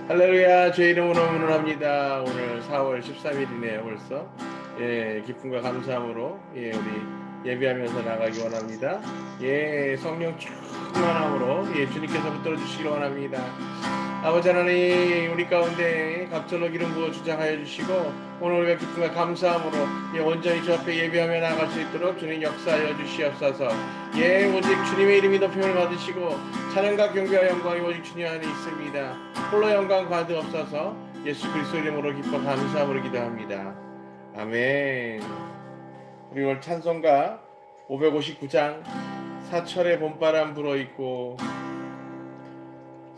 할렐루야, 주의 이름으로 문안합니다. 오늘 4월 13일이네요, 벌써. 예, 기쁨과 감사함으로 우리 예배하면서 나가기 원합니다. 성령 충만함으로 주님께서 붙들어 주시기 원합니다. 아버지 하나님, 우리 가운데 갑절로 기름 부어 주장하여 주시고 오늘 우리가 기쁨과 감사함으로 온전히 주 앞에 예배하며 나갈 수 있도록 주님 역사하여 주시옵소서. 오직 주님의 이름이 높임을 받으시고 찬양과 경배와 영광이 오직 주님 안에 있습니다. 홀로 영광 받으옵소서. 예수 그리스도 이름으로 기뻐 감사함으로 기도합니다. 아멘. 우리 오늘 찬송가 559장 사철의 봄바람 불어있고,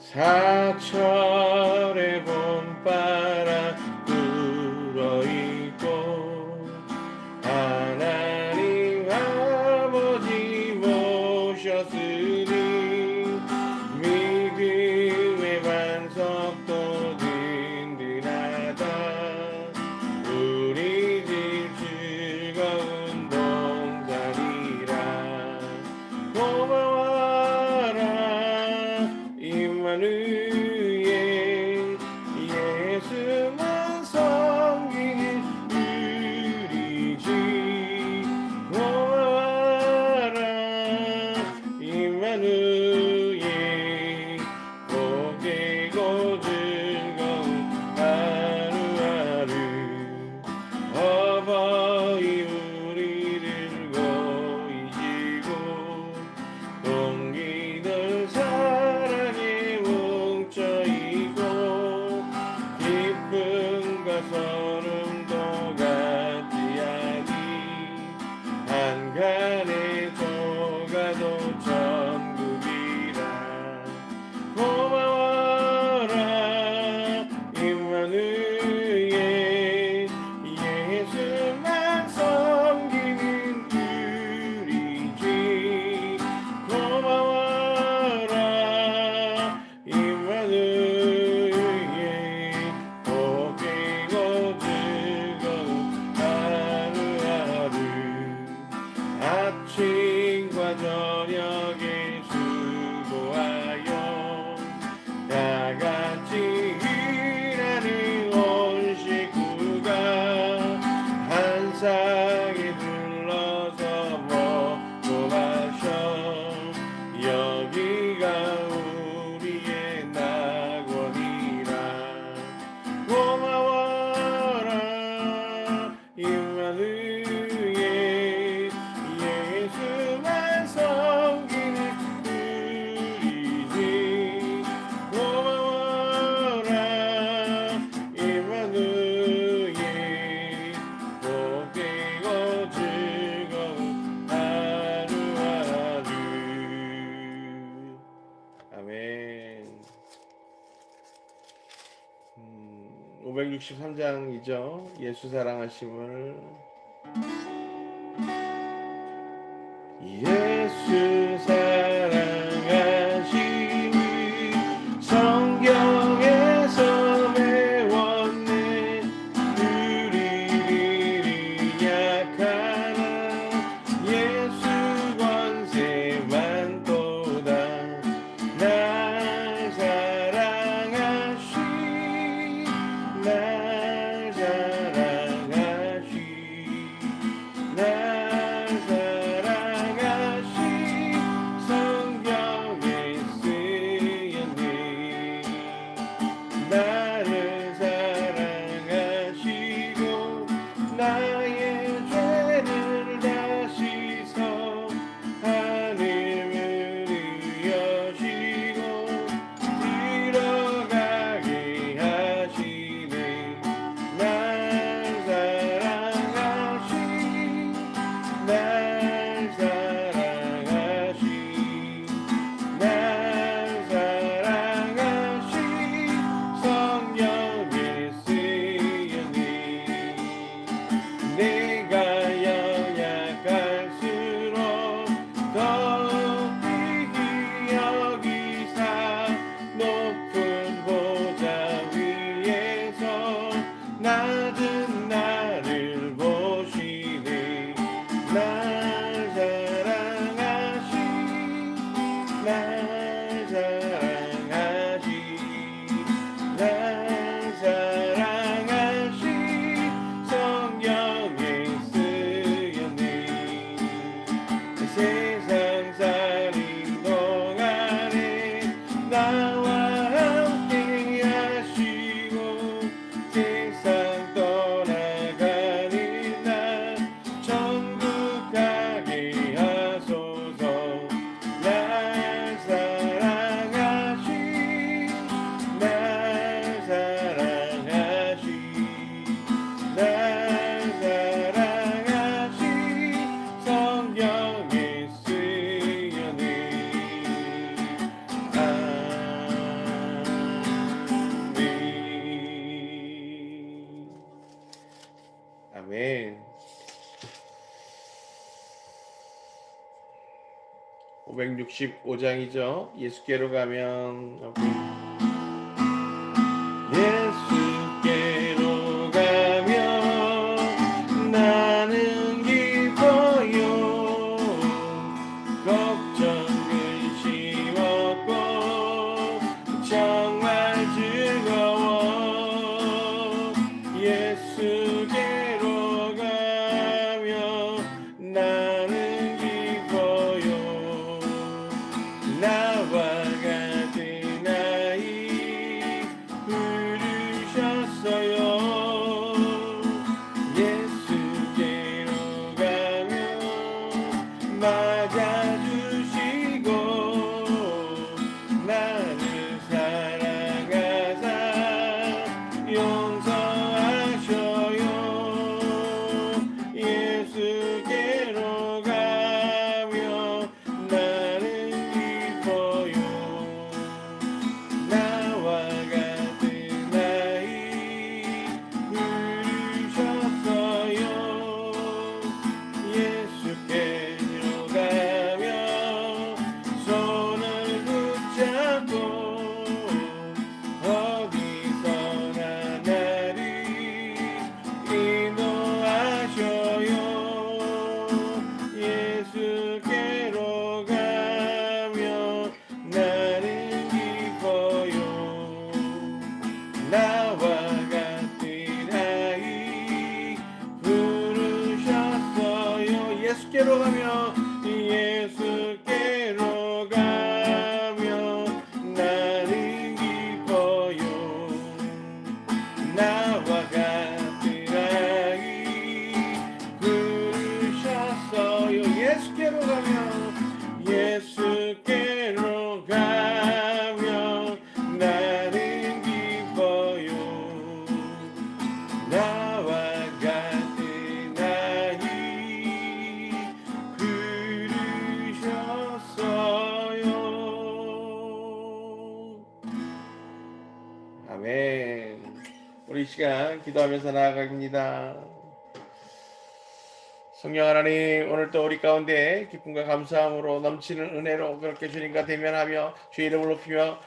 사철의 봄바람 불어있고 하나님 아버지 모셨으니 믿음의 반석도 든든하다. 우리 집 즐거운 동산이라. 고마워라 임마누엘, 예수만 섬기는 우리지. 고마워라 임마누엘, 복되고 즐거운 하루하루. 어버이 우리를 고이시고 동기들 사랑에 뭉쳐있고 기쁨과 소름도 같이 하니 한간에 속아도 천국이라. 고마워라 임마누엘, 예수만 섬기는 우리지. 고마워라 임마누엘, 복되고 즐거운 하루하루. 아침과 저녁에 수고하여 다같이 일하는 온 식구가 한 상에 둘러서 먹고 마셔. 여기가 우리의 낙원이라. 고마워라 임마누엘, 예수만 섬기는 우리지. 고마워라 임마누엘, 복되고 즐거운 하루하루. 아멘. 563장이죠. 예수 사랑하심을. 예수 사랑하심을 성경에서 배웠네. 우리들이 약하나 예수 권세만 또다. 날 사랑하시, 날 사랑하시. 565장이죠. 예수께로 가면 예수께로 가면 나는 기뻐요. 걱정 근심 없고 정말 즐거워. 예수께로 가면 나는 기뻐요. 나와 같은 아이 부르셨어요. 예수께로 가면 맞아주시고 나를 사랑하사 용서하셔요. 예수께로 가면 나는 기뻐요. 나와 같은 아이 부르셨어요. 예수께로 가면 손을 붙잡고 어디서나 나를 인도하셔요. 예수께로 가면 나는 기뻐요. 나와 같은 아이 부르셨어요. 예수께로 가면 예수께로 가면 나는 기뻐요. 나와 같은 아이 부르셨어요. 예수께로 가면 예수께로 가면 나는 기뻐요. 나와 같은 아이 부르셨어요. 아멘. 우리 이 시간 기도하면서 나아갑니다. 성령 하나님, 오늘 또 우리 가운데 기쁨과 감사함으로 넘치는 은혜로 그렇게 주님과 대면하며 주의 이름을 높이며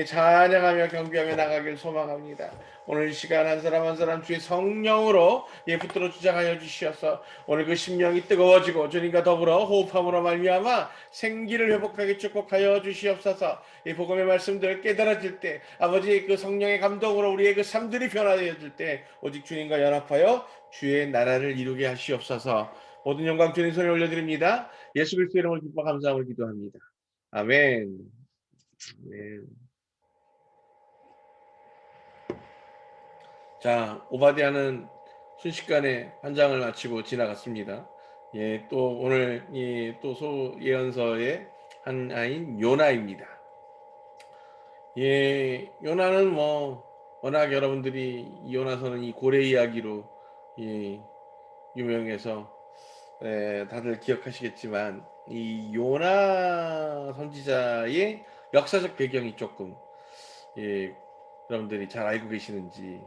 찬양하며 경배하며 나가길 소망합니다. 오늘 이 시간 한 사람 한 사람 주의 성령으로 붙들어 주장하여 주시어서 오늘 그 심령이 뜨거워지고 주님과 더불어 호흡함으로 말미암아 생기를 회복하게 축복하여 주시옵소서. 이 복음의 말씀들 깨달아질 때 아버지 그 성령의 감동으로 우리의 그 삶들이 변화되어질 때 오직 주님과 연합하여 주의 나라를 이루게 하시옵소서. 모든 영광 주님 손에 올려드립니다. 예수 그리스도의 이름을 기뻐 감사함을 기도합니다. 아멘. 아멘. 자, 오바댜는 순식간에 한 장을 마치고 지나갔습니다. 또 오늘 또 소예언서의 한 아인 요나입니다. 요나는 워낙 여러분들이 요나서는 이 고래 이야기로 유명해서 다들 기억하시겠지만 이 요나 선지자의 역사적 배경이 조금 여러분들이 잘 알고 계시는지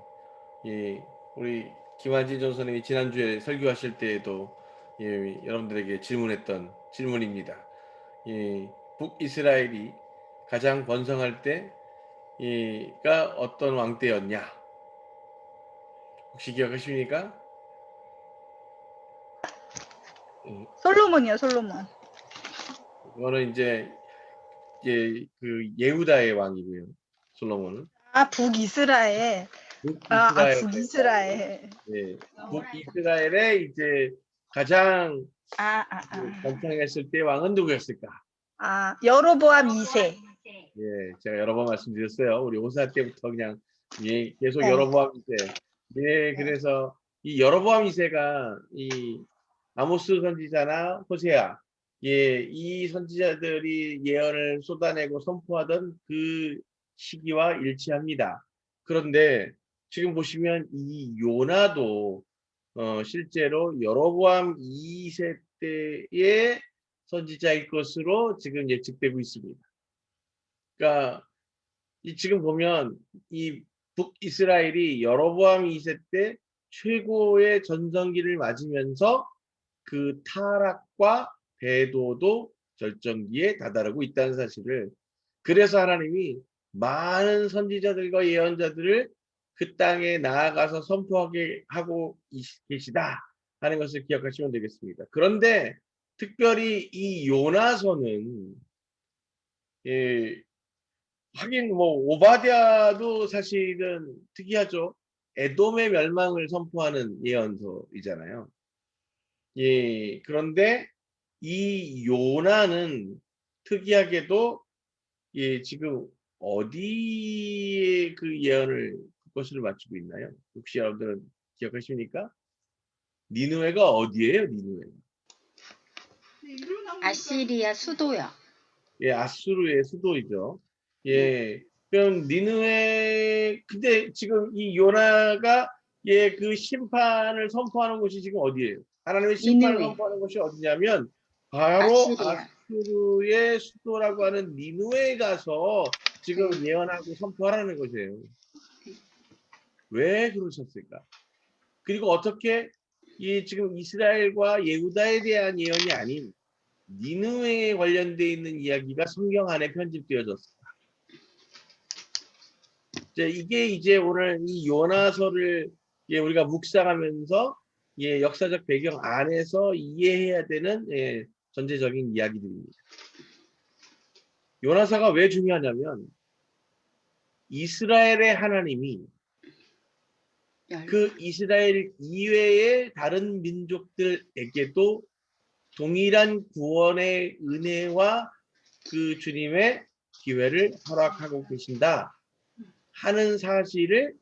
우리 김한진 전선생님이 지난주에 설교하실 때에도 여러분들에게 질문했던 질문입니다. 북이스라엘이 가장 번성할 때가 어떤 왕 때였냐? 혹시 기억하십니까? 솔로몬이요, 솔로몬. 이거는 이제 그 예후다의 왕이고요. 솔로몬은. 아, 북이스라엘. 북이스라엘. 북이스라엘. 북이스라엘의 이제 가장 그 번창했을 때 왕은 누구였을까? 여로보암 2세. 제가 여러 번 말씀드렸어요. 우리 오사 때부터 그냥 계속 여로보암 2세. 그래서 이 여로보암 2세가 이 아모스 선지자나 호세아, 이 선지자들이 예언을 쏟아내고 선포하던 그 시기와 일치합니다. 그런데 지금 보시면 이 요나도 실제로 여로보암 2세 때의 선지자일 것으로 지금 예측되고 있습니다. 그러니까 지금 보면 이 북이스라엘이 여로보암 2세 때 최고의 전성기를 맞으면서 그 타락과 배도도 절정기에 다다르고 있다는 사실을, 그래서 하나님이 많은 선지자들과 예언자들을 그 땅에 나아가서 선포하게 하고 계시다 하는 것을 기억하시면 되겠습니다. 그런데 특별히 이 요나서는, 예, 하긴 뭐 오바댜도 사실은 특이하죠. 에돔의 멸망을 선포하는 예언서이잖아요. 예, 그런데 이 요나는 특이하게도, 예, 지금 어디에 그 예언을 그것을 맞추고 있나요? 혹시 여러분들은 기억하십니까? 니느웨가 어디예요? 니느웨. 아시리아 수도요. 예, 아수르의 수도이죠. 예, 그럼 니느웨, 근데 지금 이 요나가, 예, 그 심판을 선포하는 곳이 지금 어디예요? 하나님의 심판을 니느웨. 선포하는 곳이 어디냐면 바로 아시리아. 아수르의 수도라고 하는 니느웨에 가서 지금 네. 예언하고 선포하라는 것이에요. 왜 그러셨을까? 그리고 어떻게 이 지금 이스라엘과 예후다에 대한 예언이 아닌 니느웨에 관련되어 있는 이야기가 성경 안에 편집되어졌습니다. 이게 이제 오늘 이 요나서를, 예, 우리가 묵상하면서, 예, 역사적 배경 안에서 이해해야 되는, 예, 전체적인 이야기들입니다. 요나서가 왜 중요하냐면 이스라엘의 하나님이 그 이스라엘 이외의 다른 민족들에게도 동일한 구원의 은혜와 그 주님의 기회를 허락하고 계신다 하는 사실을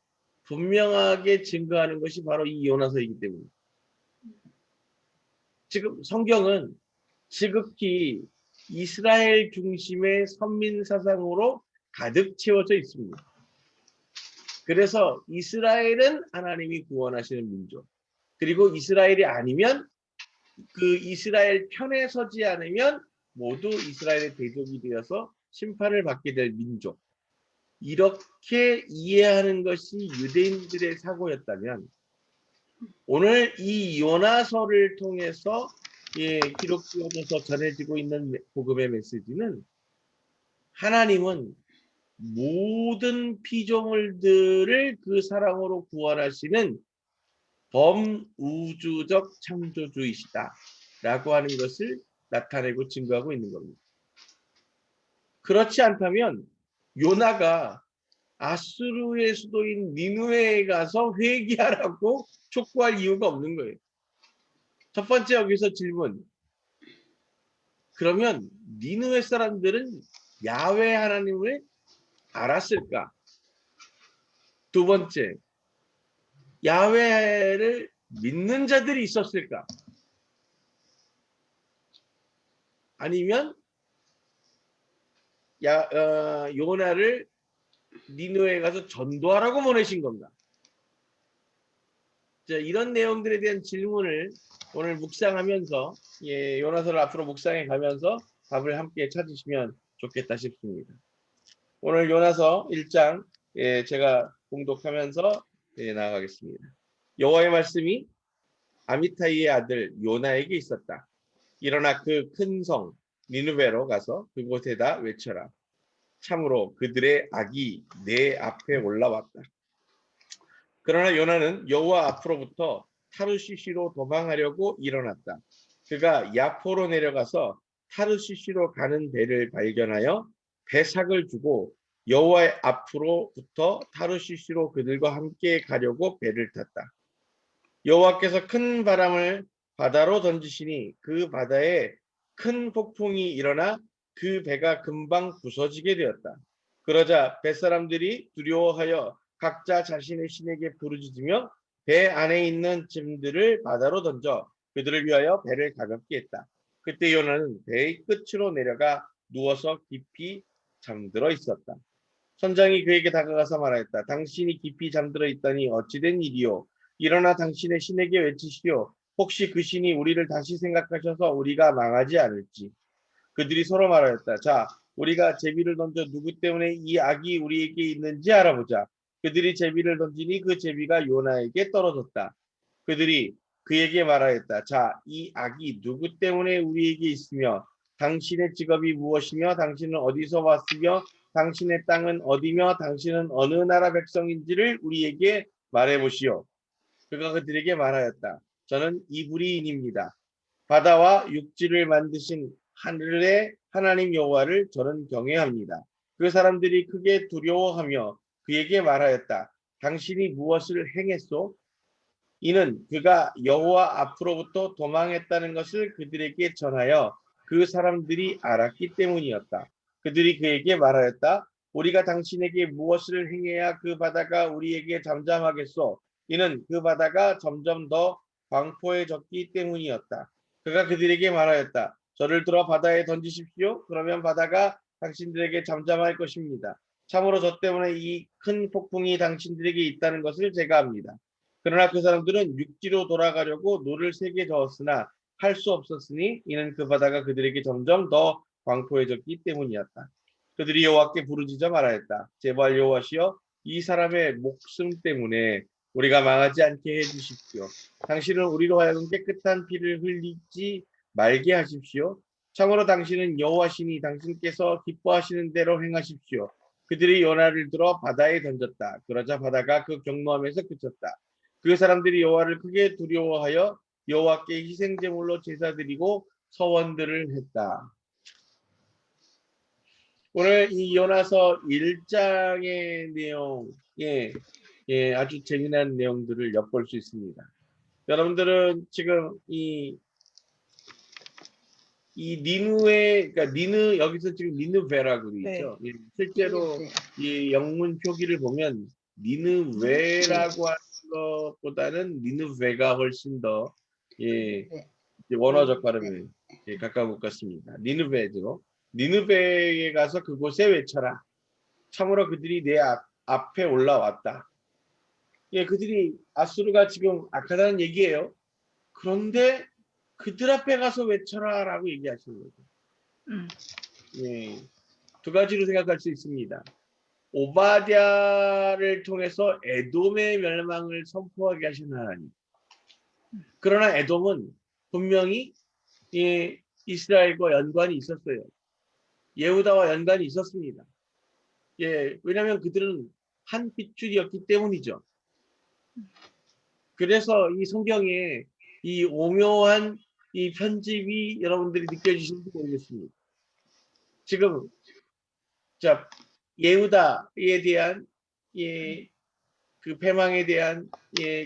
분명하게 증거하는 것이 바로 이 요나서이기 때문입니다. 지금 성경은 지극히 이스라엘 중심의 선민 사상으로 가득 채워져 있습니다. 그래서 이스라엘은 하나님이 구원하시는 민족, 그리고 이스라엘이 아니면, 그 이스라엘 편에 서지 않으면 모두 이스라엘의 대적이 되어서 심판을 받게 될 민족, 이렇게 이해하는 것이 유대인들의 사고였다면, 오늘 이 요나서를 통해서, 예, 기록되어져서 전해지고 있는 복음의 메시지는 하나님은 모든 피조물들을 그 사랑으로 구원하시는 범우주적 창조주이시다 라고 하는 것을 나타내고 증거하고 있는 겁니다. 그렇지 않다면 요나가 아수르의 수도인 니느웨에 가서 회개하라고 촉구할 이유가 없는 거예요. 첫 번째, 여기서 질문. 그러면 니느웨 사람들은 야훼 하나님을 알았을까? 두 번째, 야훼를 믿는 자들이 있었을까? 아니면 요나를 니느웨에 가서 전도하라고 보내신 건가? 자, 이런 내용들에 대한 질문을 오늘 묵상하면서, 예, 요나서를 앞으로 묵상해 가면서 답을 함께 찾으시면 좋겠다 싶습니다. 오늘 요나서 1장, 예, 제가 봉독하면서, 예, 나아가겠습니다. 여호와의 말씀이 아미타이의 아들 요나에게 있었다. 일어나 그 큰 성 니느웨로 가서 그곳에다 외쳐라. 참으로 그들의 악이 내 앞에 올라왔다. 그러나 요나는 여호와 앞으로부터 타르시시로 도망하려고 일어났다. 그가 야포로 내려가서 타르시시로 가는 배를 발견하여 배삭을 주고 여호와의 앞으로부터 타르시시로 그들과 함께 가려고 배를 탔다. 여호와께서 큰 바람을 바다로 던지시니 그 바다에 큰 폭풍이 일어나 그 배가 금방 부서지게 되었다. 그러자 뱃사람들이 두려워하여 각자 자신의 신에게 부르짖으며 배 안에 있는 짐들을 바다로 던져 그들을 위하여 배를 가볍게 했다. 그때 요나는 배의 끝으로 내려가 누워서 깊이 잠들어 있었다. 선장이 그에게 다가가서 말하였다. 당신이 깊이 잠들어 있다니 어찌된 일이요? 일어나 당신의 신에게 외치시오. 혹시 그 신이 우리를 다시 생각하셔서 우리가 망하지 않을지. 그들이 서로 말하였다. 자, 우리가 제비를 던져 누구 때문에 이 악이 우리에게 있는지 알아보자. 그들이 제비를 던지니 그 제비가 요나에게 떨어졌다. 그들이 그에게 말하였다. 자, 이 악이 누구 때문에 우리에게 있으며 당신의 직업이 무엇이며 당신은 어디서 왔으며 당신의 땅은 어디며 당신은 어느 나라 백성인지를 우리에게 말해보시오. 그가 그들에게 말하였다. 저는 이브리인입니다. 바다와 육지를 만드신 하늘의 하나님 여호와를 저는 경외합니다. 그 사람들이 크게 두려워하며 그에게 말하였다. 당신이 무엇을 행했소? 이는 그가 여호와 앞으로부터 도망했다는 것을 그들에게 전하여 그 사람들이 알았기 때문이었다. 그들이 그에게 말하였다. 우리가 당신에게 무엇을 행해야 그 바다가 우리에게 잠잠하겠소? 이는 그 바다가 점점 더 광포해졌기 때문이었다. 그가 그들에게 말하였다. 저를 들어 바다에 던지십시오. 그러면 바다가 당신들에게 잠잠할 것입니다. 참으로 저 때문에 이 큰 폭풍이 당신들에게 있다는 것을 제가 압니다. 그러나 그 사람들은 육지로 돌아가려고 노를 세게 저었으나 할 수 없었으니 이는 그 바다가 그들에게 점점 더 광포해졌기 때문이었다. 그들이 여호와께 부르짖어 말하였다. 제발 여호와시여 이 사람의 목숨 때문에 우리가 망하지 않게 해주십시오. 당신은 우리로 하여금 깨끗한 피를 흘리지 말게 하십시오. 참으로 당신은 여호와시니 당신께서 기뻐하시는 대로 행하십시오. 그들이 요나를 들어 바다에 던졌다. 그러자 바다가 그 경노함에서 그쳤다. 그 사람들이 여호와를 크게 두려워하여 여호와께 희생제물로 제사드리고 서원들을 했다. 오늘 이 요나서 1장의 내용에 아주 재미난 내용들을 엿볼 수 있습니다. 여러분들은 지금 이 니누에, 그러니까 여기서 지금 니느베라고 되어 있죠. 네. 실제로 이 영문 표기를 보면 니느웨라고 하는 것보다는 니느베가 훨씬 더 원어적 발음에 가까운 것 같습니다. 니느베죠. 니느베에 가서 그곳에 외쳐라. 참으로 그들이 내 앞에 올라왔다. 그들이 아수르가 지금 악하다는 얘기예요. 그런데 그들 앞에 가서 외쳐라라고 얘기하시는 거죠. 두 가지로 생각할 수 있습니다. 오바댜를 통해서 에돔의 멸망을 선포하게 하신 하나님. 그러나 에돔은 분명히 이스라엘과 연관이 있었어요. 예후다와 연관이 있었습니다. 왜냐하면 그들은 한 핏줄이었기 때문이죠. 그래서 이 성경에 이 오묘한 이 편집이 여러분들이 느껴지시는지 모르겠습니다. 지금 자 예후다에 대한 그 패망에 대한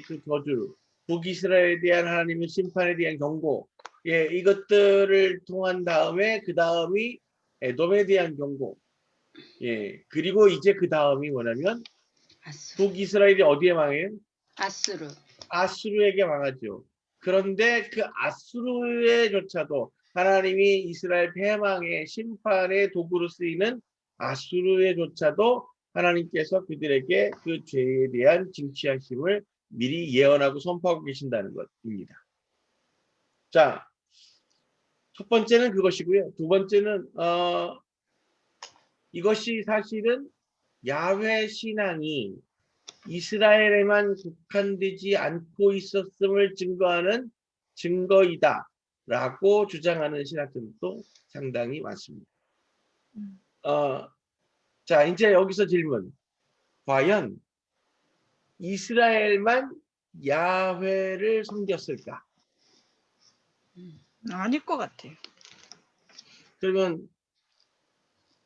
그 저주, 북이스라엘에 대한 하나님의 심판에 대한 경고, 이것들을 통한 다음에 그 다음이 에돔에 대한 경고, 그리고 이제 그 다음이 뭐냐면 북이스라엘이 어디에 망해요? 아수르. 아수르에게 망하죠. 그런데 그 아수르에조차도 하나님이 이스라엘 패망의 심판의 도구로 쓰이는 아수르에조차도 하나님께서 그들에게 그 죄에 대한 징치하심을 미리 예언하고 선포하고 계신다는 것입니다. 자, 첫 번째는 그것이고요. 두 번째는 이것이 사실은 야훼 신앙이 이스라엘에만 국한되지 않고 있었음을 증거하는 증거이다 라고 주장하는 신학들도 상당히 많습니다. 자, 이제 여기서 질문. 과연 이스라엘만 야훼를 섬겼을까? 아닐 것 같아요. 그러면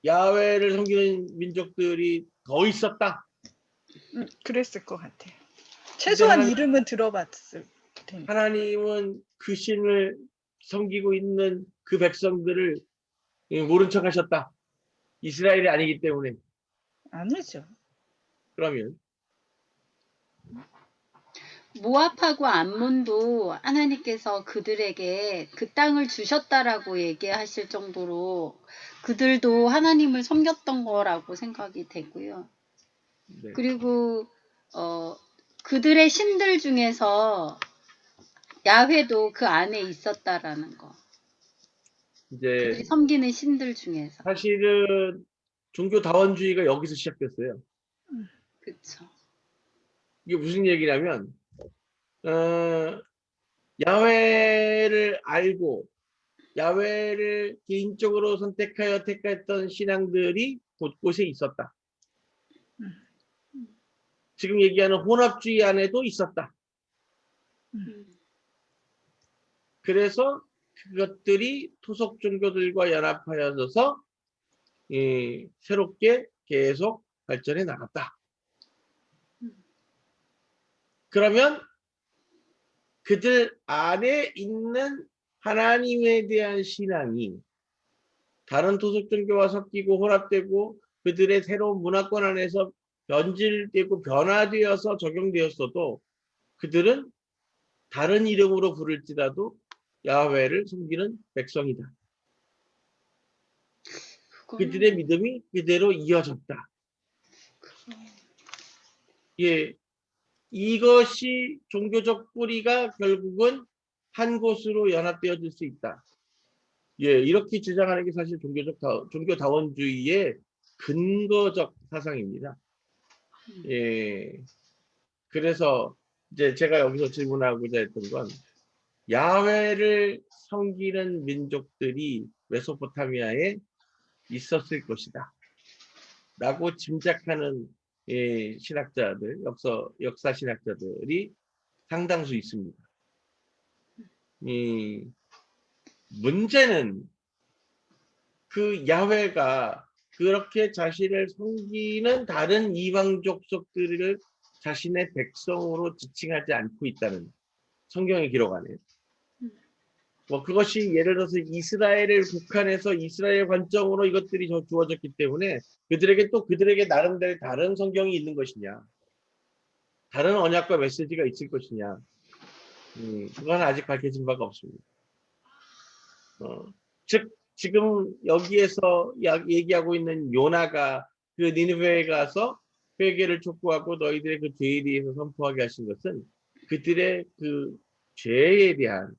야훼를 섬기는 민족들이 더 있었다? 그랬을 것 같아요. 최소한 이름은 들어봤을 텐데. 하나님은 그 신을 섬기고 있는 그 백성들을 모른 척 하셨다. 이스라엘이 아니기 때문에. 아니죠. 그러면 모압하고 암몬도 하나님께서 그들에게 그 땅을 주셨다라고 얘기하실 정도로 그들도 하나님을 섬겼던 거라고 생각이 되고요. 네. 그리고 그들의 신들 중에서 야훼도 그 안에 있었다라는 거. 이제 그들이 섬기는 신들 중에서. 사실은 종교 다원주의가 여기서 시작됐어요. 그렇죠. 이게 무슨 얘기냐면 야훼를 알고 야훼를 개인적으로 선택하여 택했던 신앙들이 곳곳에 있었다. 지금 얘기하는 혼합주의 안에도 있었다. 그래서 그것들이 토속 종교들과 연합하여져서 새롭게 계속 발전해 나갔다. 그러면 그들 안에 있는 하나님에 대한 신앙이 다른 토속 종교와 섞이고 혼합되고 그들의 새로운 문화권 안에서 변질되고 변화되어서 적용되었어도 그들은 다른 이름으로 부를지라도 야훼를 섬기는 백성이다. 그들의 믿음이 그대로 이어졌다. 예, 이것이 종교적 뿌리가 결국은 한 곳으로 연합되어질 수 있다. 예, 이렇게 주장하는 게 사실 종교다원주의의 근거적 사상입니다. 예, 그래서 이제 제가 여기서 질문하고자 했던 건 야훼를 섬기는 민족들이 메소포타미아에 있었을 것이다. 라고 짐작하는 신학자들, 역사 신학자들이 상당수 있습니다. 문제는 그 야훼가 그렇게 자신을 섬기는 다른 이방 족속들을 자신의 백성으로 지칭하지 않고 있다는 성경의 기록 안에. 뭐 그것이 예를 들어서 이스라엘을 국한해서 이스라엘 관점으로 이것들이 주어졌기 때문에 그들에게 또 그들에게 나름대로 다른 성경이 있는 것이냐, 다른 언약과 메시지가 있을 것이냐, 그건 아직 밝혀진 바가 없습니다. 즉 지금 여기에서 얘기하고 있는 요나가 그 니느웨에 가서 회개를 촉구하고 너희들의 그 죄에 대해서 선포하게 하신 것은 그들의 그 죄에 대한,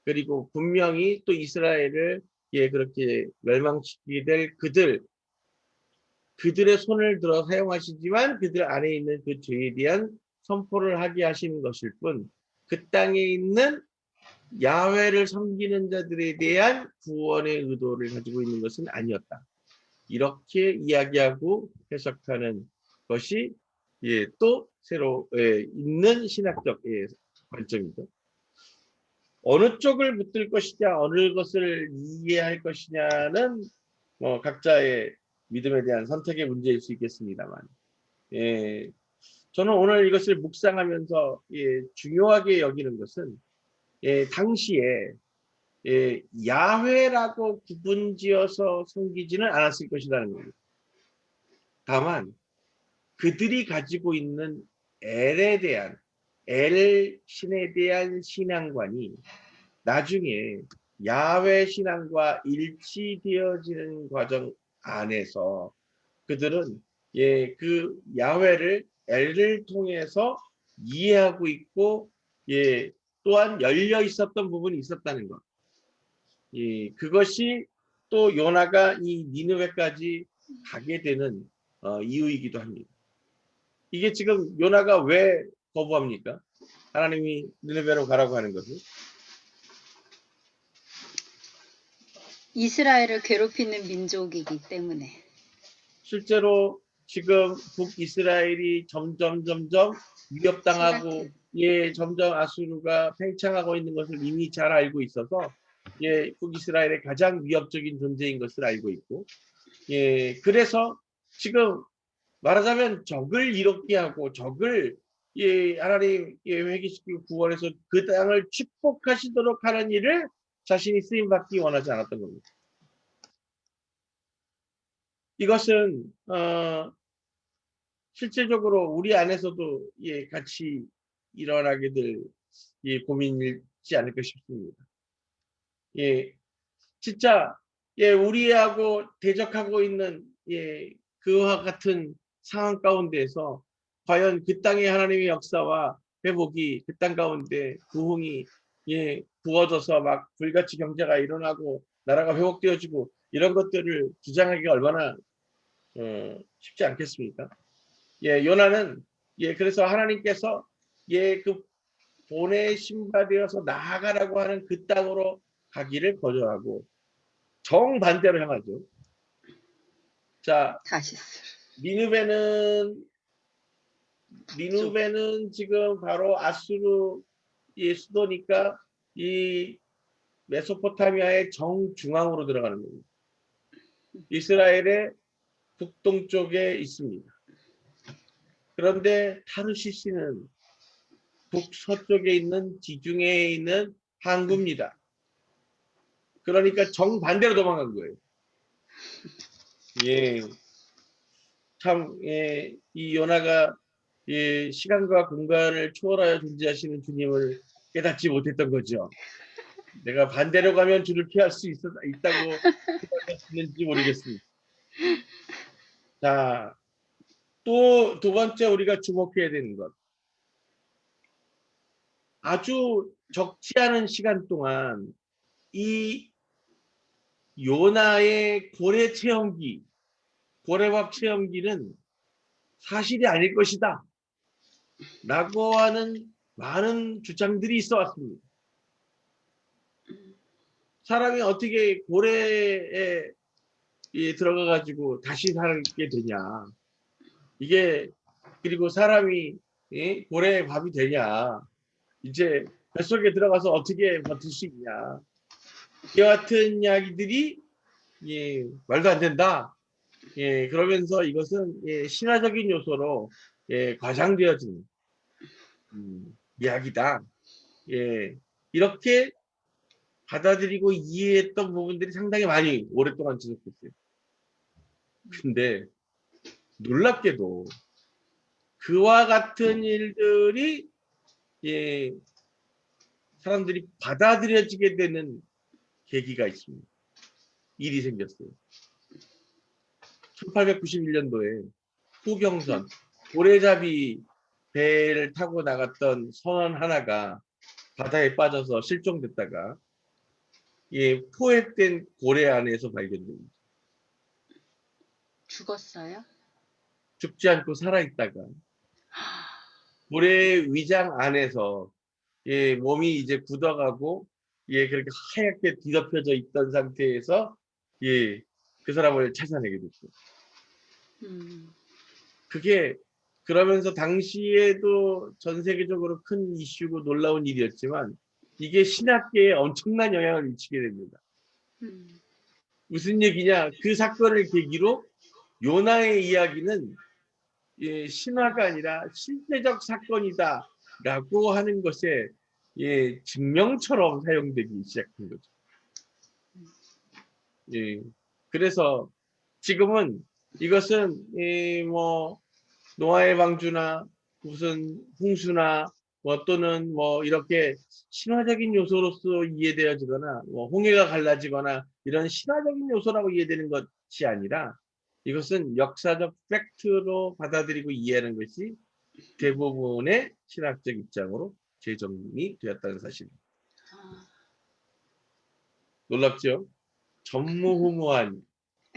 그리고 분명히 또 이스라엘을 그렇게 멸망시키게 될 그들의 손을 들어 사용하시지만 그들 안에 있는 그 죄에 대한 선포를 하게 하시는 것일 뿐, 그 땅에 있는 야훼를 섬기는 자들에 대한 구원의 의도를 가지고 있는 것은 아니었다. 이렇게 이야기하고 해석하는 것이 또 새로 있는 신학적 관점이죠. 어느 쪽을 붙들 것이냐, 어느 것을 이해할 것이냐는 각자의 믿음에 대한 선택의 문제일 수 있겠습니다만, 저는 오늘 이것을 묵상하면서 중요하게 여기는 것은 당시에 야훼라고 구분지어서 섬기지는 않았을 것이라는 겁니다. 다만 그들이 가지고 있는 엘 신에 대한 신앙관이 나중에 야훼 신앙과 일치되어지는 과정 안에서 그들은 그 야훼를 엘을 통해서 이해하고 있고 또한 열려 있었던 부분이 있었다는 것. 그것이 또 요나가 이 니느웨까지 가게 되는 이유이기도 합니다. 이게 지금 요나가 왜 거부합니까? 하나님이 니느웨로 가라고 하는 것을. 이스라엘을 괴롭히는 민족이기 때문에. 실제로 지금 북이스라엘이 점점 위협당하고 점점 아수르가 팽창하고 있는 것을 이미 잘 알고 있어서 북이스라엘의 가장 위협적인 존재인 것을 알고 있고, 그래서 지금 말하자면 적을 이롭게 하고 적을 하나님 회개시키고 구원해서 그 땅을 축복하시도록 하는 일을 자신이 쓰임받기 원하지 않았던 겁니다. 이것은 실질적으로 우리 안에서도 같이 일어나게 될 고민이지 않을까 싶습니다. 진짜 우리하고 대적하고 있는 그와 같은 상황 가운데에서 과연 그 땅의 하나님의 역사와 회복이, 그 땅 가운데 부흥이 부어져서 막 불같이 경제가 일어나고 나라가 회복되어지고 이런 것들을 주장하기가 얼마나 쉽지 않겠습니까? 요나는 그래서 하나님께서 그 보내심 받아서 나아가라고 하는 그 땅으로 가기를 거절하고 정반대로 향하죠. 자, 다시스. 니느베는 북쪽. 지금 바로 아수르의 수도니까 이 메소포타미아의 정중앙으로 들어가는 겁니다. 이스라엘의 북동쪽에 있습니다. 그런데 타르시시는 북서쪽에 있는 지중해에 있는 항구입니다. 그러니까 정반대로 도망간 거예요. 예, 참, 예, 이 요나가 예, 시간과 공간을 초월하여 존재하시는 주님을 깨닫지 못했던 거죠. 내가 반대로 가면 주를 피할 수 있다고 생각했는지 모르겠습니다. 자, 또 두 번째 우리가 주목해야 되는 것. 아주 적지 않은 시간 동안 이 요나의 고래 체험기, 고래밥 체험기는 사실이 아닐 것이다. 라고 하는 많은 주장들이 있어 왔습니다. 사람이 어떻게 고래에 들어가 가지고 다시 살게 되냐. 이게 그리고 사람이 고래의 밥이 되냐. 이제 뱃속에 들어가서 어떻게 버틸 수 있냐. 이와 같은 이야기들이 말도 안 된다. 그러면서 이것은 신화적인 요소로 과장되어진 이야기다. 이렇게 받아들이고 이해했던 부분들이 상당히 많이 오랫동안 지속됐어요. 근데 놀랍게도 그와 같은 일들이 사람들이 받아들여지게 되는 계기가 있습니다. 일이 생겼어요. 1891년도에 후경선 고래잡이 배를 타고 나갔던 선원 하나가 바다에 빠져서 실종됐다가 포획된 고래 안에서 발견됩니다. 죽었어요? 죽지 않고 살아있다가 고래 위장 안에서 몸이 이제 굳어가고 그렇게 하얗게 뒤덮여져 있던 상태에서 그 사람을 찾아내게 됐죠. 그게 그러면서 당시에도 전 세계적으로 큰 이슈고 놀라운 일이었지만 이게 신학계에 엄청난 영향을 미치게 됩니다. 무슨 얘기냐? 그 사건을 계기로 요나의 이야기는 신화가 아니라 실제적 사건이다 라고 하는 것에 증명처럼 사용되기 시작한 거죠. 그래서 지금은 이것은 뭐 노아의 방주나 무슨 홍수나 또는 이렇게 신화적인 요소로서 이해되어지거나 홍해가 갈라지거나 이런 신화적인 요소라고 이해되는 것이 아니라 이것은 역사적 팩트로 받아들이고 이해하는 것이 대부분의 신학적 입장으로 재정이 되었다는 사실입니다. 놀랍죠? 전무후무한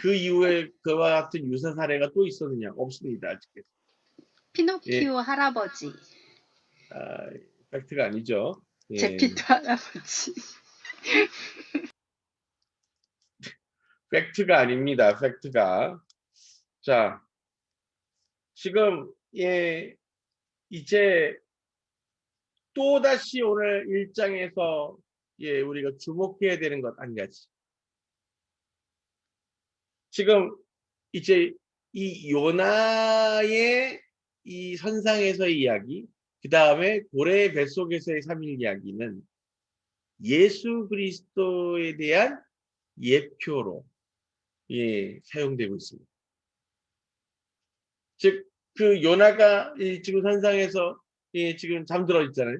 그 이후에 그와 같은 유사 사례가 또 있었느냐? 없습니다. 아직. 피노키오 할아버지. 팩트가 아니죠. 제피토 할아버지. 팩트가 아닙니다. 팩트가. 자, 지금 이제 또다시 오늘 1장에서 우리가 주목해야 되는 것 한 가지. 지금 이제 이 요나의 이 선상에서의 이야기, 그 다음에 고래의 뱃속에서의 3일 이야기는 예수 그리스도에 대한 예표로 사용되고 있습니다. 즉, 그 요나가 지금 선상에서 지금 잠들어 있잖아요.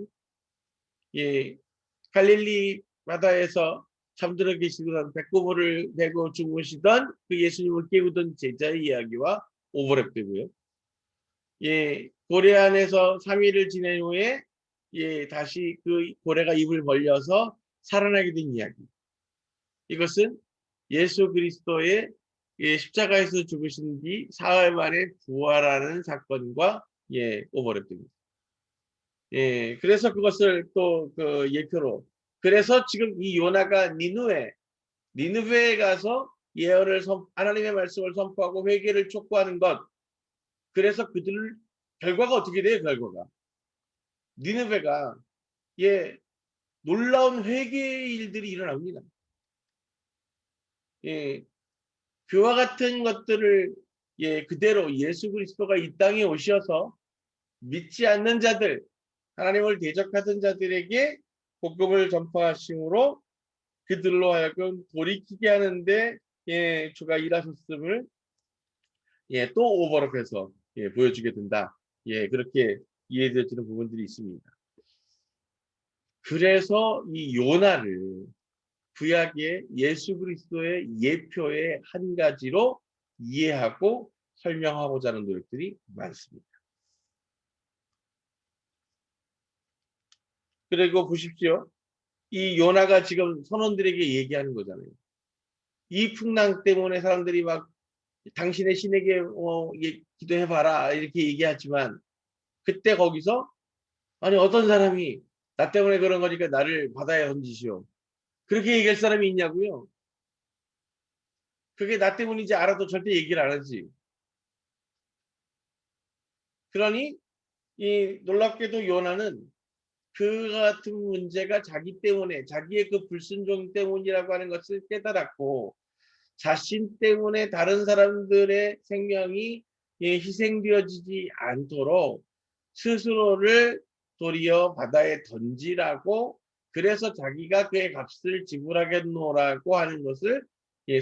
갈릴리 바다에서 잠들어 계시던 배꼽을 대고 주무시던 그 예수님을 깨우던 제자의 이야기와 오버랩되고요. 고래 안에서 3일을 지낸 후에 다시 그 고래가 입을 벌려서 살아나게 된 이야기. 이것은 예수 그리스도의 십자가에서 죽으신 뒤 사흘 만에 부활하는 사건과 오버랩됩니다. 그래서 그것을 또 그 예표로 그래서 지금 이 요나가 니느웨에 가서 하나님의 말씀을 선포하고 회개를 촉구하는 것. 그래서 그들 결과가 어떻게 돼요? 결과가 니느웨가 놀라운 회개의 일들이 일어납니다. 그와 같은 것들을 그대로 예수 그리스도가 이 땅에 오셔서 믿지 않는 자들, 하나님을 대적하던 자들에게 복음을 전파하심으로 그들로 하여금 돌이키게 하는데 주가 일하셨음을 또 오버랩해서 보여주게 된다. 그렇게 이해되어지는 부분들이 있습니다. 그래서 이 요나를 구약의 예수 그리스도의 예표의 한 가지로 이해하고 설명하고자 하는 노력들이 많습니다. 그리고 보십시오. 이 요나가 지금 선원들에게 얘기하는 거잖아요. 이 풍랑 때문에 사람들이 막 당신의 신에게 기도해봐라 이렇게 얘기하지만 그때 거기서 아니 어떤 사람이 나 때문에 그런 거니까 나를 바다에 던지시오. 그렇게 얘기할 사람이 있냐고요. 그게 나 때문인지 알아도 절대 얘기를 안 하지. 그러니 이 놀랍게도 요나는 그 같은 문제가 자기 때문에 자기의 그 불순종 때문이라고 하는 것을 깨달았고 자신 때문에 다른 사람들의 생명이 희생되어지지 않도록 스스로를 도리어 바다에 던지라고 그래서 자기가 그의 값을 지불하겠노라고 하는 것을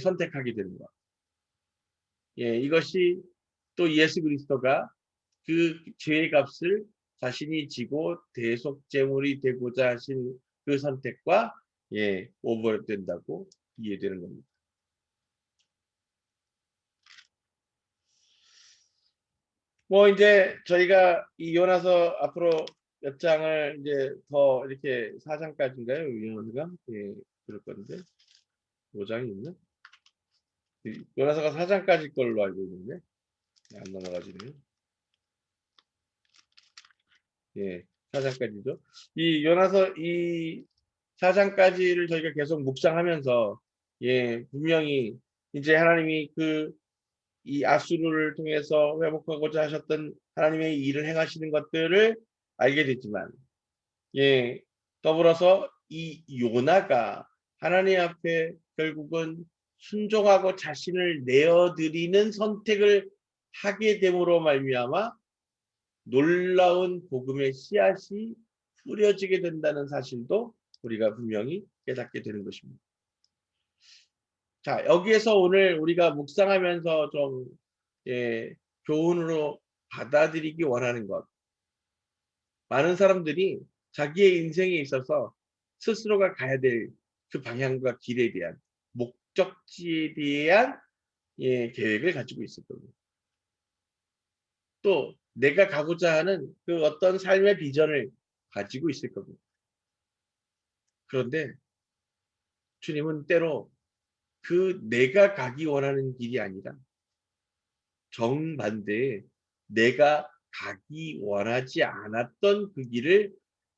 선택하게 되는 것. 이것이 또 예수 그리스도가 그 죄의 값을 자신이 지고 대속제물이 되고자 하신 그 선택과 오버랩된다고 이해되는 겁니다. 뭐 이제 저희가 이 요나서 앞으로 몇 장을 이제 더 이렇게 4장까지인가요? 요나서가 그럴 건데 5장이 있나? 요나서가 4장까지 걸로 알고 있는데 안 넘어가지네요. 4장까지죠. 이 요나서 이 4장까지를 저희가 계속 묵상하면서 분명히 이제 하나님이 이 아수르를 통해서 회복하고자 하셨던 하나님의 일을 행하시는 것들을 알게 됐지만 더불어서 이 요나가 하나님 앞에 결국은 순종하고 자신을 내어드리는 선택을 하게 됨으로 말미암아 놀라운 복음의 씨앗이 뿌려지게 된다는 사실도 우리가 분명히 깨닫게 되는 것입니다. 자, 여기에서 오늘 우리가 묵상하면서 좀 교훈으로 받아들이기 원하는 것. 많은 사람들이 자기의 인생에 있어서 스스로가 가야 될 그 방향과 길에 대한 목적지에 대한 계획을 가지고 있을 겁니다. 또 내가 가고자 하는 그 어떤 삶의 비전을 가지고 있을 겁니다. 그런데 주님은 때로 그 내가 가기 원하는 길이 아니라 정반대에 내가 가기 원하지 않았던 그 길을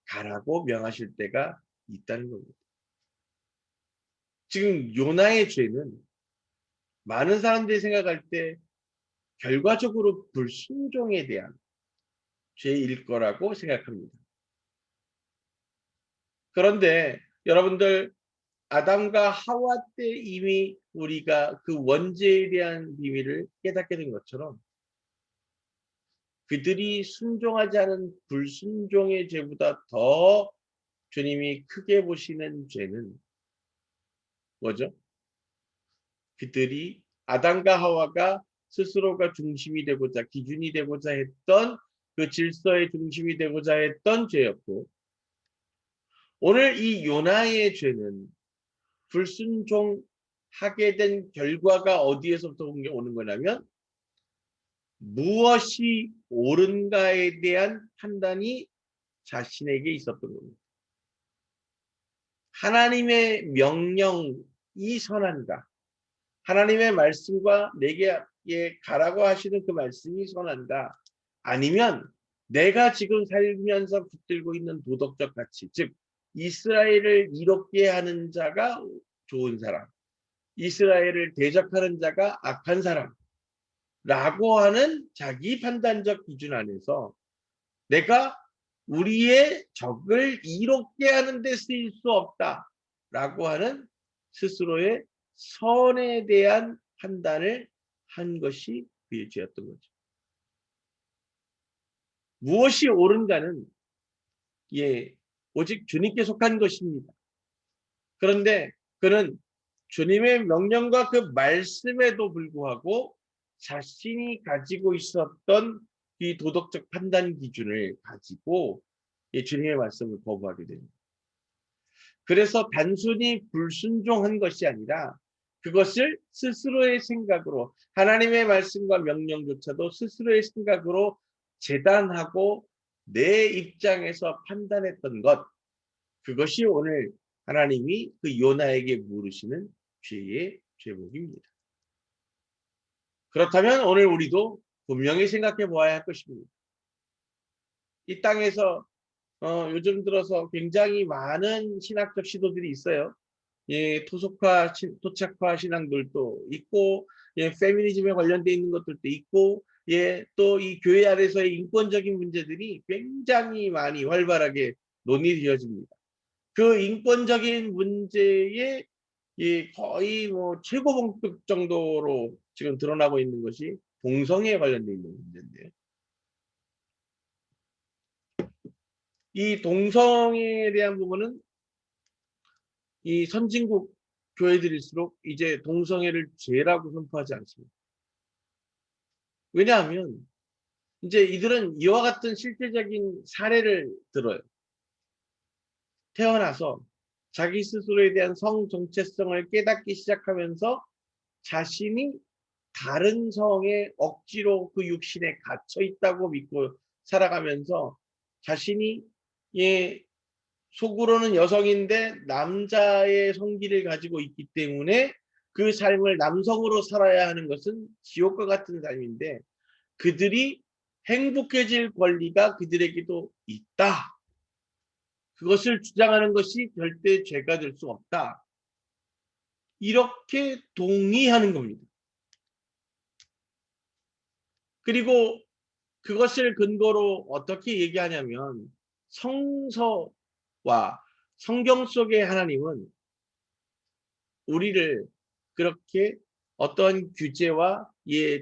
가라고 명하실 때가 있다는 겁니다. 지금 요나의 죄는 많은 사람들이 생각할 때 결과적으로 불순종에 대한 죄일 거라고 생각합니다. 그런데 여러분들 아담과 하와 때 이미 우리가 그 원죄에 대한 비밀을 깨닫게 된 것처럼 그들이 순종하지 않은 불순종의 죄보다 더 주님이 크게 보시는 죄는 뭐죠? 그들이 아담과 하와가 스스로가 중심이 되고자 기준이 되고자 했던 그 질서의 중심이 되고자 했던 죄였고 오늘 이 요나의 죄는 불순종하게 된 결과가 어디에서부터 오는 거냐면 무엇이 옳은가에 대한 판단이 자신에게 있었던 겁니다. 하나님의 명령이 선한가? 하나님의 말씀과 내게 가라고 하시는 그 말씀이 선한가? 아니면 내가 지금 살면서 붙들고 있는 도덕적 가치, 즉 이스라엘을 이롭게 하는 자가 좋은 사람, 이스라엘을 대적하는 자가 악한 사람라고 하는 자기 판단적 기준 안에서 내가 우리의 적을 이롭게 하는 데 쓰일 수 없다라고 하는 스스로의 선에 대한 판단을 한 것이 그의 죄였던 거죠. 무엇이 옳은가는 오직 주님께 속한 것입니다. 그런데 그는 주님의 명령과 그 말씀에도 불구하고 자신이 가지고 있었던 이 도덕적 판단 기준을 가지고 주님의 말씀을 거부하게 됩니다. 그래서 단순히 불순종한 것이 아니라 그것을 스스로의 생각으로 하나님의 말씀과 명령조차도 스스로의 생각으로 재단하고 내 입장에서 판단했던 것, 그것이 오늘 하나님이 그 요나에게 물으시는 죄의 죄목입니다. 그렇다면 오늘 우리도 분명히 생각해 보아야 할 것입니다. 이 땅에서 요즘 들어서 굉장히 많은 신학적 시도들이 있어요. 토착화 신앙들도 있고, 페미니즘에 관련돼 있는 것들도 있고, 또 이 교회 안에서의 인권적인 문제들이 굉장히 많이 활발하게 논의되어집니다. 그 인권적인 문제의 거의 뭐 최고봉급 정도로 지금 드러나고 있는 것이 동성애에 관련돼 있는 문제인데요. 이 동성애에 대한 부분은 이 선진국 교회들일수록 이제 동성애를 죄라고 선포하지 않습니다. 왜냐하면 이제 이들은 이와 같은 실제적인 사례를 들어요. 태어나서 자기 스스로에 대한 성 정체성을 깨닫기 시작하면서 자신이 다른 성에 억지로 그 육신에 갇혀 있다고 믿고 살아가면서 자신이 속으로는 여성인데 남자의 성기를 가지고 있기 때문에 그 삶을 남성으로 살아야 하는 것은 지옥과 같은 삶인데 그들이 행복해질 권리가 그들에게도 있다. 그것을 주장하는 것이 절대 죄가 될 수 없다. 이렇게 동의하는 겁니다. 그리고 그것을 근거로 어떻게 얘기하냐면 성서와 성경 속의 하나님은 우리를 그렇게 어떤 규제와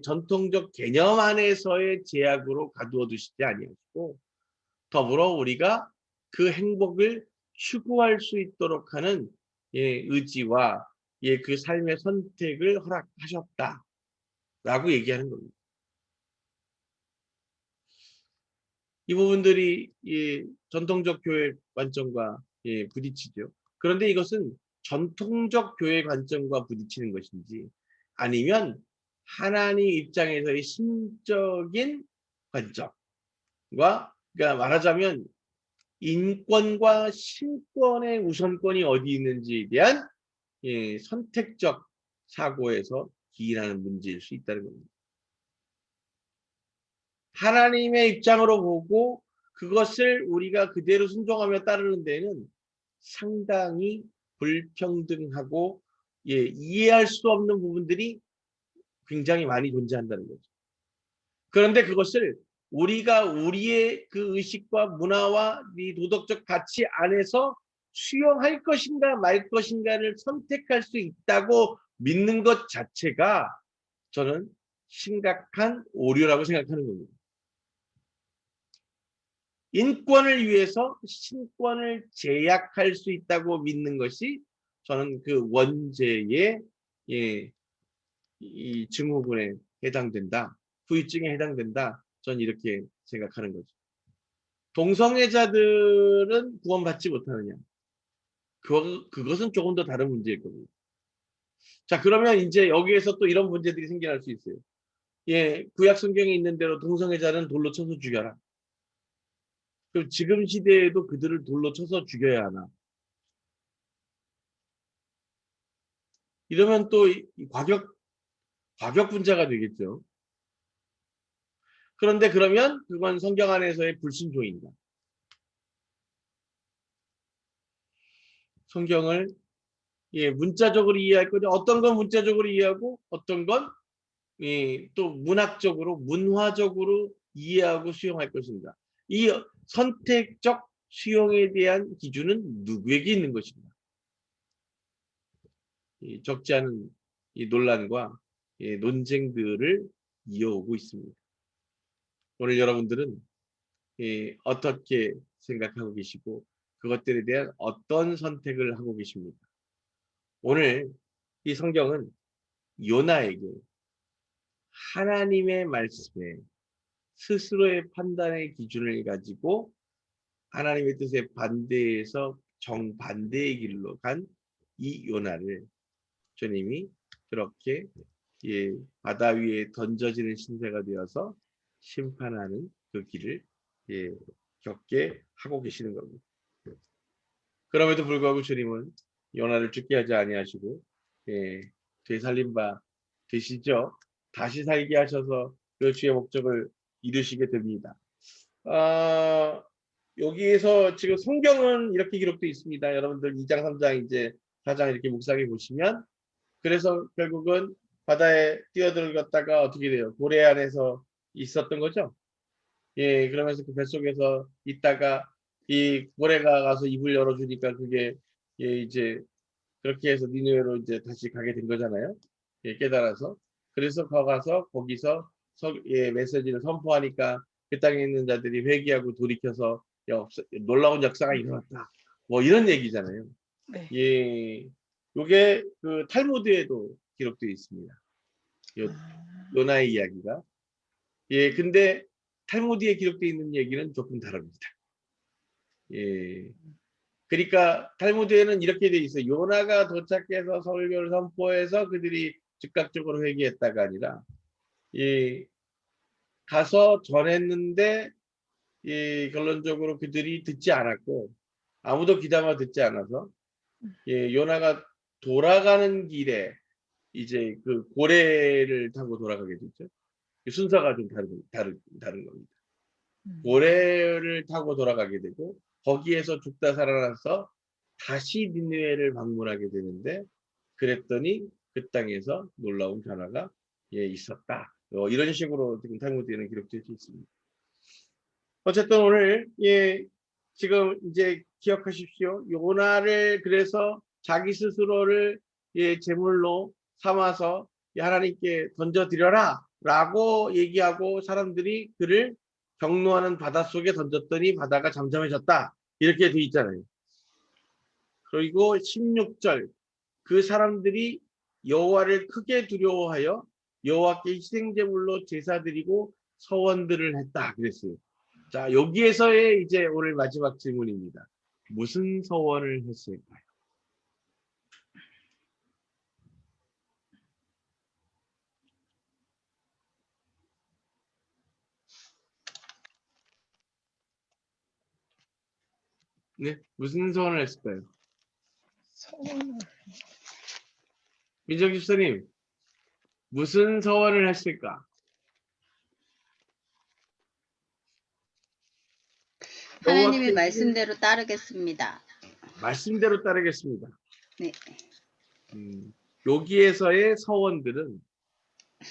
전통적 개념 안에서의 제약으로 가두어 두시지 아니하시고 더불어 우리가 그 행복을 추구할 수 있도록 하는 의지와 그 삶의 선택을 허락하셨다라고 얘기하는 겁니다. 이 부분들이 전통적 교회 관점과 부딪히죠. 그런데 이것은 전통적 교회 관점과 부딪히는 것인지 아니면 하나님 입장에서의 신적인 관점과 그러니까 말하자면 인권과 신권의 우선권이 어디 있는지에 대한 선택적 사고에서 기인하는 문제일 수 있다는 겁니다. 하나님의 입장으로 보고 그것을 우리가 그대로 순종하며 따르는 데는 상당히 불평등하고 이해할 수 없는 부분들이 굉장히 많이 존재한다는 거죠. 그런데 그것을 우리가 우리의 그 의식과 문화와 이 도덕적 가치 안에서 수용할 것인가 말 것인가를 선택할 수 있다고 믿는 것 자체가 저는 심각한 오류라고 생각하는 겁니다. 인권을 위해서 신권을 제약할 수 있다고 믿는 것이 저는 그 원죄의 이 증후군에 해당된다. 후유증에 해당된다. 저는 이렇게 생각하는 거죠. 동성애자들은 구원받지 못하느냐? 그것은 조금 더 다른 문제일 겁니다. 자, 그러면 이제 여기에서 또 이런 문제들이 생겨날 수 있어요. 구약 성경에 있는 대로 동성애자는 돌로 쳐서 죽여라. 그럼 지금 시대에도 그들을 돌로 쳐서 죽여야 하나? 이러면 또 과격 분자가 되겠죠. 그런데 그러면 그건 성경 안에서의 불순종입니다. 성경을 문자적으로 이해할 거죠. 어떤 건 문자적으로 이해하고 어떤 건 또 문학적으로 문화적으로 이해하고 수용할 것입니다. 이 선택적 수용에 대한 기준은 누구에게 있는 것입니다. 적지 않은 이 논란과 논쟁들을 이어오고 있습니다. 오늘 여러분들은 어떻게 생각하고 계시고 그것들에 대한 어떤 선택을 하고 계십니까? 오늘 이 성경은 요나에게 하나님의 말씀에 스스로의 판단의 기준을 가지고 하나님의 뜻에 반대해서 정반대의 길로 간 이 요나를 주님이 그렇게 바다 위에 던져지는 신세가 되어서 심판하는 그 길을 겪게 하고 계시는 겁니다. 그럼에도 불구하고 주님은 요나를 죽게 하지 아니하시고 되살린 바 되시죠. 다시 살게 하셔서 그 주의 목적을 이루시게 됩니다. 여기에서 지금 성경은 이렇게 기록되어 있습니다. 여러분들 2장, 3장, 이제 4장 이렇게 묵상해 보시면 그래서 결국은 바다에 뛰어들었다가 어떻게 돼요? 고래 안에서 있었던 거죠. 그러면서 그 뱃속에서 있다가 이 고래가 가서 입을 열어주니까 그게 이제 그렇게 해서 니느웨로 이제 다시 가게 된 거잖아요. 깨달아서. 그래서 가서 거기서 메시지를 선포하니까 그 땅에 있는 자들이 회개하고 돌이켜서 놀라운 역사가 일어났다. 뭐 이런 얘기잖아요. 네. 요게 그 탈무드에도 기록되어 있습니다. 요나의 이야기가. 근데 탈무드에 기록되어 있는 얘기는 조금 다릅니다. 그러니까 탈무드에는 이렇게 돼 있어요. 요나가 도착해서 설교를 선포해서 그들이 즉각적으로 회개했다가 아니라 가서 전했는데 결론적으로 그들이 듣지 않았고 아무도 귀담아 듣지 않아서 요나가 돌아가는 길에 이제 그 고래를 타고 돌아가게 됐죠. 순서가 좀 다른 겁니다. 고래를 타고 돌아가게 되고 거기에서 죽다 살아나서 다시 니느웨를 방문하게 되는데 그랬더니 그 땅에서 놀라운 변화가 있었다. 이런 식으로 지금 탈무드에는 기록되어 있습니다. 어쨌든 오늘 지금 이제 기억하십시오. 요나를 그래서 자기 스스로를 제물로 삼아서 하나님께 던져드려라 라고 얘기하고 사람들이 그를 경노하는 바닷속에 던졌더니 바다가 잠잠해졌다. 이렇게 돼 있잖아요. 그리고 16절 그 사람들이 여호와를 크게 두려워하여 여호와께 희생제물로 제사드리고 서원들을 했다 그랬어요. 자, 여기에서의 이제 오늘 마지막 질문입니다. 무슨 서원을 했을까요? 네, 무슨 서원을 했을까요? 서원을. 민정 집사님, 무슨 서원을 했을까? 하나님의 말씀대로 따르겠습니다. 말씀대로 따르겠습니다. 네. 여기에서의 서원들은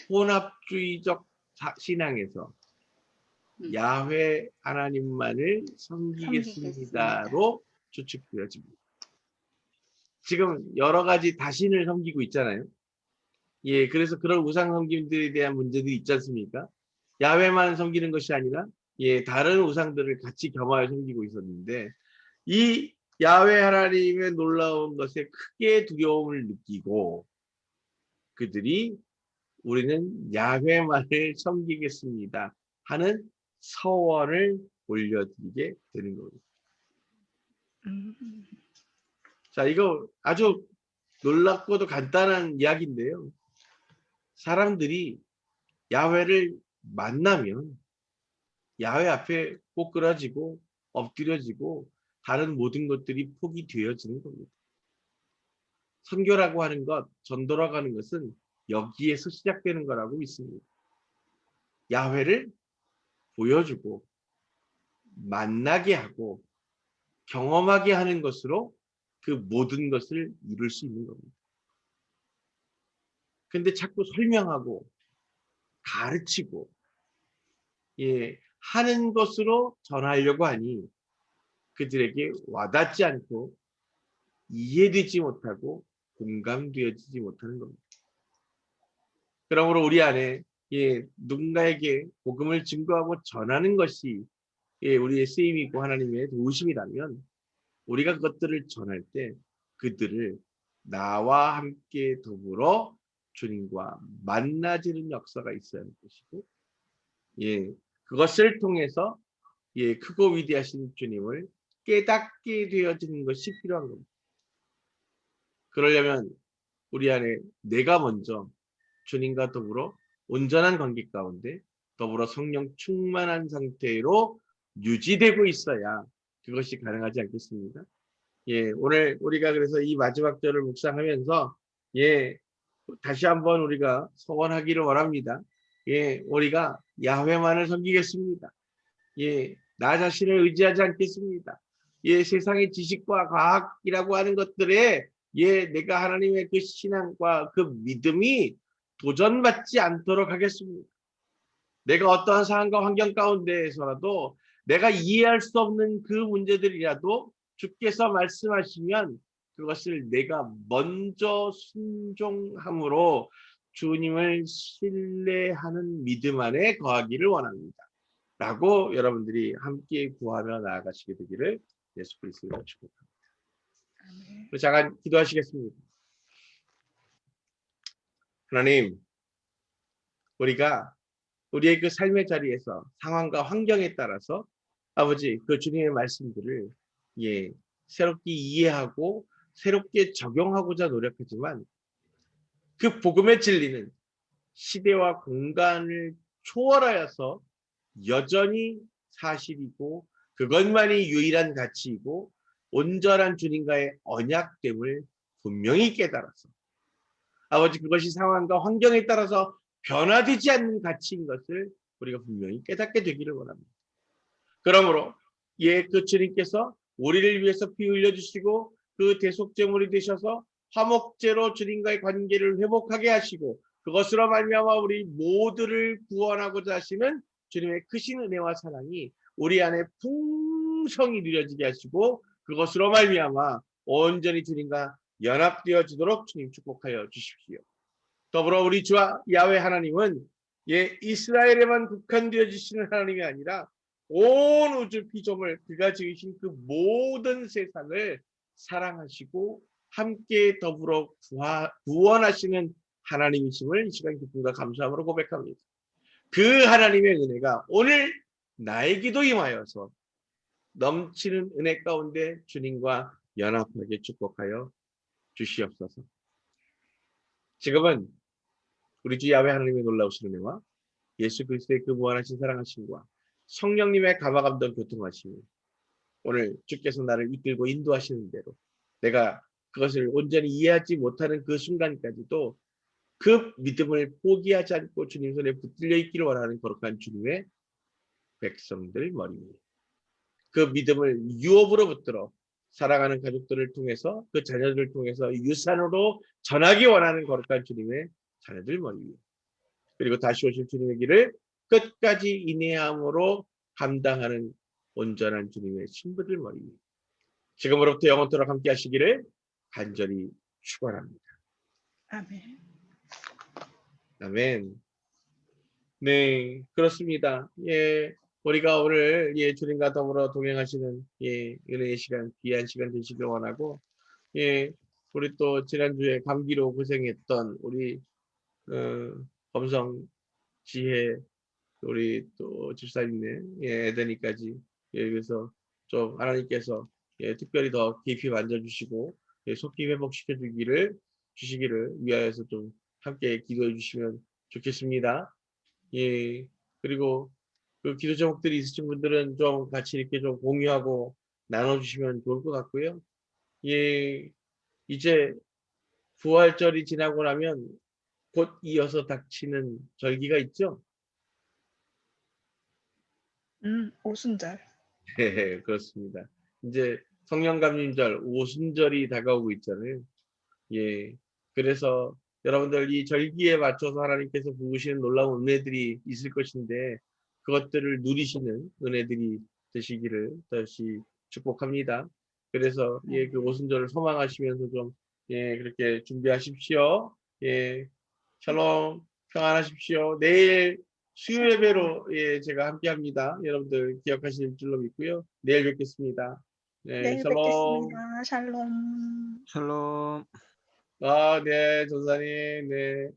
혼합주의적 신앙에서 야훼 하나님만을 섬기겠습니다로 추측되어집니다. 지금 여러 가지 다신을 섬기고 있잖아요. 그래서 그런 우상 섬김들에 대한 문제들이 있지 않습니까? 야훼만 섬기는 것이 아니라 다른 우상들을 같이 겸하여 섬기고 있었는데 이 야훼 하나님의 놀라운 것에 크게 두려움을 느끼고 그들이 우리는 야훼만을 섬기겠습니다 하는 서원을 올려드리게 되는 겁니다. 자, 이거 아주 놀랍고도 간단한 이야기인데요. 사람들이 야훼를 만나면 야훼 앞에 꼬꾸라지고 엎드려지고 다른 모든 것들이 포기되어지는 겁니다. 선교라고 하는 것, 전도라고 하는 것은 여기에서 시작되는 거라고 믿습니다. 야훼를 보여주고 만나게 하고 경험하게 하는 것으로 그 모든 것을 이룰 수 있는 겁니다. 근데 자꾸 설명하고 가르치고 하는 것으로 전하려고 하니 그들에게 와닿지 않고 이해되지 못하고 공감되어지지 못하는 겁니다. 그러므로 우리 안에 누군가에게 복음을 증거하고 전하는 것이 우리의 쓰임이고 하나님의 도우심이라면 우리가 그것들을 전할 때 그들을 나와 함께 더불어 주님과 만나지는 역사가 있어야 하는 것이고 그것을 통해서 크고 위대하신 주님을 깨닫게 되어지는 것이 필요한 겁니다. 그러려면 우리 안에 내가 먼저 주님과 더불어 온전한 관계 가운데 더불어 성령 충만한 상태로 유지되고 있어야 그것이 가능하지 않겠습니까? 오늘 우리가 그래서 이 마지막 절을 묵상하면서 다시 한번 우리가 소원하기를 원합니다. 우리가 야훼만을 섬기겠습니다. 나 자신을 의지하지 않겠습니다. 세상의 지식과 과학이라고 하는 것들에 내가 하나님의 그 신앙과 그 믿음이 도전받지 않도록 하겠습니다. 내가 어떠한 상황과 환경 가운데에서라도 내가 이해할 수 없는 그 문제들이라도 주께서 말씀하시면 그것을 내가 먼저 순종함으로 주님을 신뢰하는 믿음 안에 거하기를 원합니다. 라고 여러분들이 함께 구하며 나아가시게 되기를 예수 그리스도로 축복합니다. 잠깐 기도하시겠습니다. 하나님, 우리가 우리의 그 삶의 자리에서 상황과 환경에 따라서 아버지 그 주님의 말씀들을 새롭게 이해하고 새롭게 적용하고자 노력하지만 그 복음의 진리는 시대와 공간을 초월하여서 여전히 사실이고 그것만이 유일한 가치이고 온전한 주님과의 언약됨을 분명히 깨달아서 아버지 그것이 상황과 환경에 따라서 변화되지 않는 가치인 것을 우리가 분명히 깨닫게 되기를 원합니다. 그러므로 그 주님께서 우리를 위해서 피 흘려주시고 그 대속제물이 되셔서 화목제로 주님과의 관계를 회복하게 하시고 그것으로 말미암아 우리 모두를 구원하고자 하시는 주님의 크신 은혜와 사랑이 우리 안에 풍성히 누려지게 하시고 그것으로 말미암아 온전히 주님과 연합되어지도록 주님 축복하여 주십시오. 더불어 우리 주와 야훼 하나님은 이스라엘에만 국한되어지시는 하나님이 아니라 온 우주 피조물 그가 지으신 그 모든 세상을 사랑하시고 함께 더불어 구원하시는 하나님이심을 이 시간 기쁨과 감사함으로 고백합니다. 그 하나님의 은혜가 오늘 나에게도 임하여서 넘치는 은혜 가운데 주님과 연합하게 축복하여 주시옵소서. 지금은 우리 주 야훼 하나님의 놀라우신 은혜와 예수 그리스도의 그 무한하신 사랑하심과 성령님의 감화감동 교통하심이 오늘 주께서 나를 이끌고 인도하시는 대로 내가 그것을 온전히 이해하지 못하는 그 순간까지도 그 믿음을 포기하지 않고 주님 손에 붙들려 있기를 원하는 거룩한 주님의 백성들 머리 위에 그 믿음을 유업으로 붙들어 사랑하는 가족들을 통해서 그 자녀들을 통해서 유산으로 전하기 원하는 거룩한 주님의 자녀들 머리 위에 그리고 다시 오실 주님의 길을 끝까지 인내함으로 감당하는 온전한 주님의 신부들 머리 위에 지금으로부터 영원토록 함께 하시기를 간절히 축원합니다. 아멘. 아멘. 네, 그렇습니다. 우리가 오늘 주님과 더불어 동행하시는 은혜의 시간, 귀한 시간 되시길 원하고 우리 또 지난주에 감기로 고생했던 우리 검성 지혜 우리 또 집사님네 에데니까지 그래서 좀 하나님께서 특별히 더 깊이 만져주시고 속히 회복시켜 주시기를 위하여서 좀 함께 기도해 주시면 좋겠습니다. 그리고 그 기도 제목들이 있으신 분들은 좀 같이 이렇게 좀 공유하고 나눠주시면 좋을 것 같고요. 이제 부활절이 지나고 나면 곧 이어서 닥치는 절기가 있죠. 오순절. 네, 그렇습니다. 이제 성령감림절, 오순절이 다가오고 있잖아요. 예. 그래서 여러분들 이 절기에 맞춰서 하나님께서 부으시는 놀라운 은혜들이 있을 것인데 그것들을 누리시는 은혜들이 되시기를 다시 축복합니다. 그래서 예, 그 오순절을 소망하시면서 좀 예, 그렇게 준비하십시오. 예. 샬롬, 평안하십시오. 내일 수요 예배로 예, 제가 함께 합니다. 여러분들 기억하실 줄로 믿고요. 내일 뵙겠습니다. 네, 내일 샬롬. 뵙겠습니다. 샬롬. 샬롬. 아, 네, 전사님, 네.